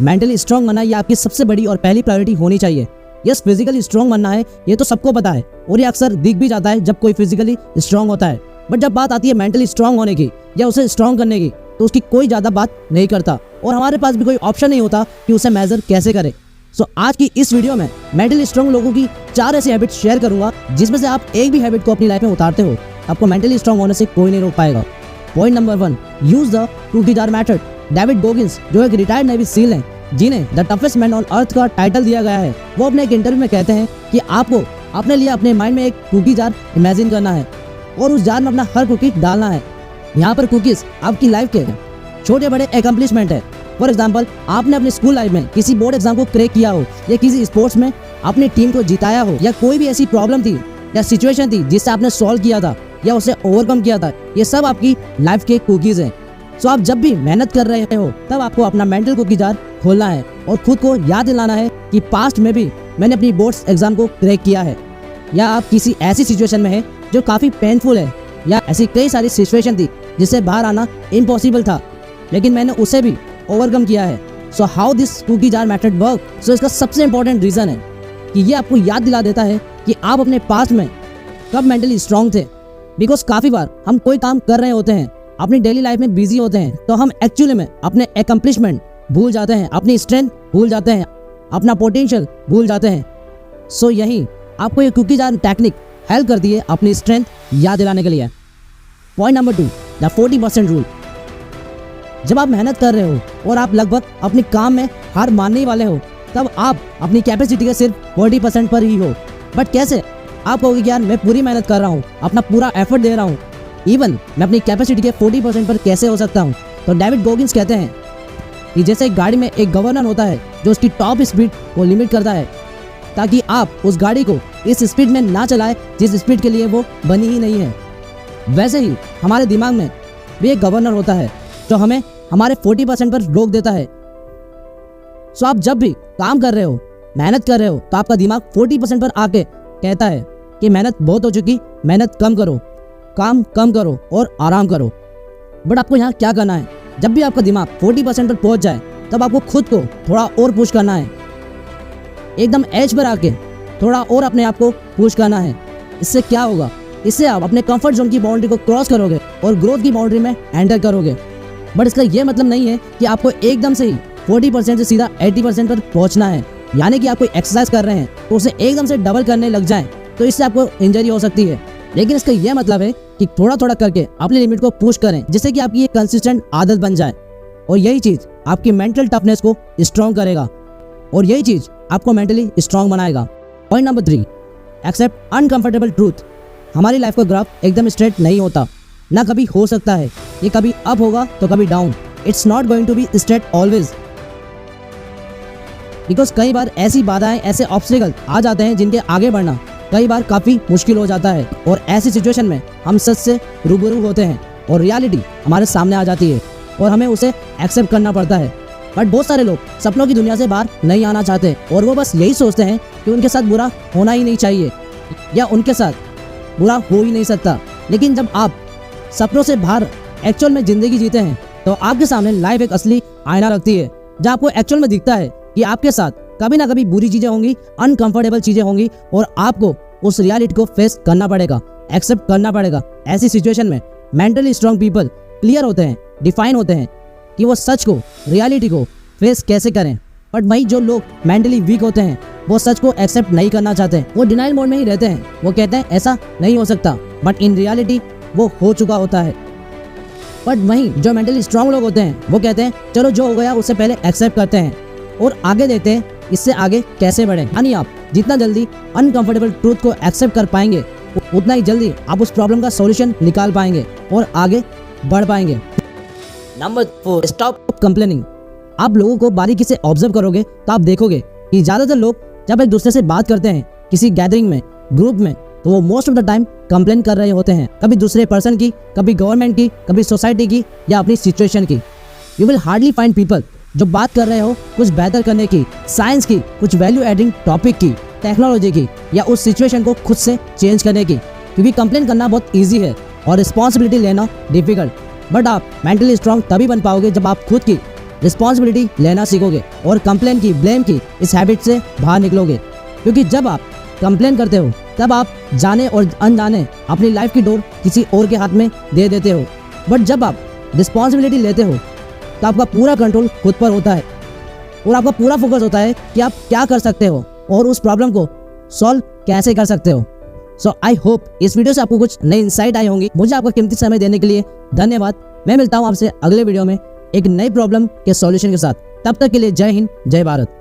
Mentally strong बनना ये आपकी सबसे बड़ी और पहली प्रायोरिटी होनी चाहिए। यस, फिजिकली स्ट्रांग बनना है ये तो सबको पता है और ये अक्सर दिख भी जाता है जब कोई फिजिकली स्ट्रांग होता है, बट जब बात आती है मेंटली स्ट्रांग होने की या उसे स्ट्रांग करने की तो उसकी कोई ज़्यादा बात नहीं करता और हमारे पास भी कोई ऑप्शन नहीं होता कि उसे मेजर कैसे करें। सो आज की इस वीडियो में मेंटली स्ट्रांग लोगों की 4 ऐसी हैबिट्स शेयर करूंगा जिसमें से आप एक भी हैबिट को अपनी लाइफ में उतारते हो, आपको मेंटली स्ट्रांग होने से कोई नहीं रोक पाएगा। Point number 1, use the cookie jar method. David Goggins जो एक रिटायर्ड नेवी सील हैं जिन्हें the toughest man on earth का टाइटल दिया गया है, वो अपने एक इंटरव्यू में कहते हैं कि आपको अपने लिए अपने माइंड में एक कुकी जार इमेजिन करना है और उस जार में अपना हर कुकी डालना है। यहाँ पर कुकीज आपकी लाइफ के छोटे बड़े एकम्प्लिशमेंट है। फॉर एग्जाम्पल, आपने अपने स्कूल लाइफ में किसी बोर्ड एग्जाम को क्रैक किया हो या किसी स्पोर्ट्स में अपनी टीम को जिताया हो या कोई भी ऐसी प्रॉब्लम थी या सिचुएशन थी जिससे आपने सॉल्व किया था या उसे ओवरकम किया था, ये सब आपकी लाइफ के कुकीज हैं। सो आप जब भी मेहनत कर रहे हो तब आपको अपना मेंटल कुकी जार खोलना है और खुद को याद दिलाना है कि पास्ट में भी मैंने अपनी बोर्ड्स एग्जाम को क्रैक किया है। या आप किसी ऐसी सिचुएशन में है जो काफ़ी पेनफुल है या ऐसी कई सारी सिचुएशन थी जिससे बाहर आना इम्पॉसिबल था, लेकिन मैंने उसे भी ओवरकम किया है। So how this cookie jar method work? So इसका सबसे इंपॉर्टेंट रीज़न है कि ये आपको याद दिला देता है कि आप अपने पास्ट में कब मेंटली स्ट्रांग थे। बिकॉज काफ़ी बार हम कोई काम कर रहे होते हैं, अपनी डेली लाइफ में बिजी होते हैं, तो हम एक्चुअली में अपने एकम्प्लिशमेंट भूल जाते हैं, अपनी स्ट्रेंथ भूल जाते हैं, अपना पोटेंशियल भूल जाते हैं। सो यही आपको ये कुकी जार टेक्निक हेल्प करती है अपनी स्ट्रेंथ याद दिलाने के लिए। Point number 2, the 40% rule. जब आप मेहनत कर रहे हो और आप लगभग अपने काम में हार मानने ही वाले हो, तब आप अपनी कैपेसिटी के सिर्फ 40% पर ही हो। बट कैसे? आप कहोगे कि यार मैं पूरी मेहनत कर रहा हूँ, अपना पूरा एफर्ट दे रहा हूँ, इवन मैं अपनी कैपेसिटी के 40% पर कैसे हो सकता हूँ? तो डेविड गोगिंस कहते हैं कि जैसे एक गाड़ी में एक गवर्नर होता है जो उसकी टॉप स्पीड को लिमिट करता है ताकि आप उस गाड़ी को इस स्पीड में ना चलाएं जिस स्पीड के लिए वो बनी ही नहीं है, वैसे ही हमारे दिमाग में भी एक गवर्नर होता है जो हमें हमारे 40% पर रोक देता है। सो आप जब भी काम कर रहे हो, मेहनत कर रहे हो, तो आपका दिमाग 40% पर आके कहता है कि मेहनत बहुत हो चुकी, मेहनत कम करो, काम कम करो और आराम करो। बट आपको यहाँ क्या करना है? जब भी आपका दिमाग 40% पर पहुँच जाए तब आपको खुद को थोड़ा और पुश करना है, एकदम एज पर आके थोड़ा और अपने आप को पुश करना है। इससे क्या होगा? इससे आप अपने कंफर्ट जोन की बाउंड्री को क्रॉस करोगे और ग्रोथ की बाउंड्री में एंटर करोगे। बट इसका ये मतलब नहीं है कि आपको एकदम से ही 40% से सीधा 80% पर पहुंचना है। यानी कि आप कोई एक्सरसाइज कर रहे हैं तो उसे एकदम से डबल करने लग जाएं तो इससे आपको इंजरी हो सकती है। लेकिन इसका यह मतलब है कि थोड़ा थोड़ा करके अपनी लिमिट को पुश करें जिससे कि आपकी ये कंसिस्टेंट आदत बन जाए और यही चीज़ आपकी मेंटल टफनेस को स्ट्रॉन्ग करेगा और यही चीज़ आपको मेंटली स्ट्रॉन्ग बनाएगा। Point number 3, accept uncomfortable truth. हमारी लाइफ का ग्राफ एकदम स्ट्रेट नहीं होता, ना कभी हो सकता है, ये कभी अप होगा तो कभी down. It's not going to be straight always, because कई बार ऐसी बाधाएं, ऐसे ऑब्स्टिकल आ जाते हैं जिनके आगे बढ़ना कई बार काफ़ी मुश्किल हो जाता है और ऐसी सिचुएशन में हम सच से रूबरू होते हैं और रियलिटी हमारे सामने आ जाती है और हमें उसे एक्सेप्ट करना पड़ता है। बट बहुत सारे लोग सपनों की दुनिया से बाहर नहीं आना चाहते और वो बस यही सोचते हैं कि उनके साथ बुरा होना ही नहीं चाहिए या उनके साथ बुरा हो ही नहीं सकता। लेकिन जब आप सपनों से बाहर एक्चुअल में ज़िंदगी जीते हैं तो आपके सामने लाइफ एक असली आईना रखती है जहाँ आपको एक्चुअल में दिखता है कि आपके साथ कभी ना कभी बुरी चीज़ें होंगी, अनकंफर्टेबल चीज़ें होंगी और आपको उस रियलिटी को फेस करना पड़ेगा, एक्सेप्ट करना पड़ेगा। ऐसी सिचुएशन में मेंटली स्ट्रांग पीपल क्लियर होते हैं, डिफाइन होते हैं कि वो सच को, रियलिटी को फेस कैसे करें। बट वही जो लोग मेंटली वीक होते हैं वो सच को एक्सेप्ट नहीं करना चाहते, वो डिनाइल मोड में ही रहते हैं। वो कहते हैं ऐसा नहीं हो सकता, बट इन रियलिटी वो हो चुका होता है। बट वहीं जो मेंटली स्ट्रांग लोग होते हैं वो कहते हैं चलो जो हो गया उससे पहले एक्सेप्ट करते हैं और आगे देते हैं इससे आगे कैसे बढ़े। यानी आप जितना जल्दी अनकंफर्टेबल ट्रूथ को एक्सेप्ट कर पाएंगे उतना ही जल्दी आप उस प्रॉब्लम का सॉल्यूशन निकाल पाएंगे और आगे बढ़ पाएंगे। Number 4, stop complaining. आप लोगों को बारीकी से ऑब्जर्व करोगे तो आप देखोगे कि ज़्यादातर लोग जब एक दूसरे से बात करते हैं किसी गैदरिंग में, ग्रुप में, तो वो most of the time complain कर रहे होते हैं, कभी दूसरे पर्सन की, कभी गवर्नमेंट की, कभी सोसाइटी की या अपनी सिचुएशन की। You will hardly find people जो बात कर रहे हो कुछ बेहतर करने की, साइंस की, कुछ वैल्यू एडिंग टॉपिक की, टेक्नोलॉजी की या उस सिचुएशन को खुद से चेंज करने की, क्योंकि कंप्लेन करना बहुत ईजी है और रिस्पॉन्सिबिलिटी लेना डिफिकल्ट। बट आप मेंटली स्ट्रांग तभी बन पाओगे जब आप खुद की रिस्पॉन्सिबिलिटी लेना सीखोगे और कंप्लेन की, ब्लेम की इस हैबिट से बाहर निकलोगे। क्योंकि जब आप कंप्लेन करते हो तब आप जाने और अनजाने अपनी लाइफ की डोर किसी और के हाथ में दे देते हो। बट जब आप रिस्पॉन्सिबिलिटी लेते हो तो आपका पूरा कंट्रोल खुद पर होता है और आपका पूरा फोकस होता है कि आप क्या कर सकते हो और उस प्रॉब्लम को सॉल्व कैसे कर सकते हो। सो आई होप इस वीडियो से आपको कुछ नई इंसाइट आई होंगी। मुझे आपका कीमती समय देने के लिए धन्यवाद। मैं मिलता हूँ आपसे अगले वीडियो में एक नई प्रॉब्लम के सॉल्यूशन के साथ। तब तक के लिए जय हिंद, जय भारत।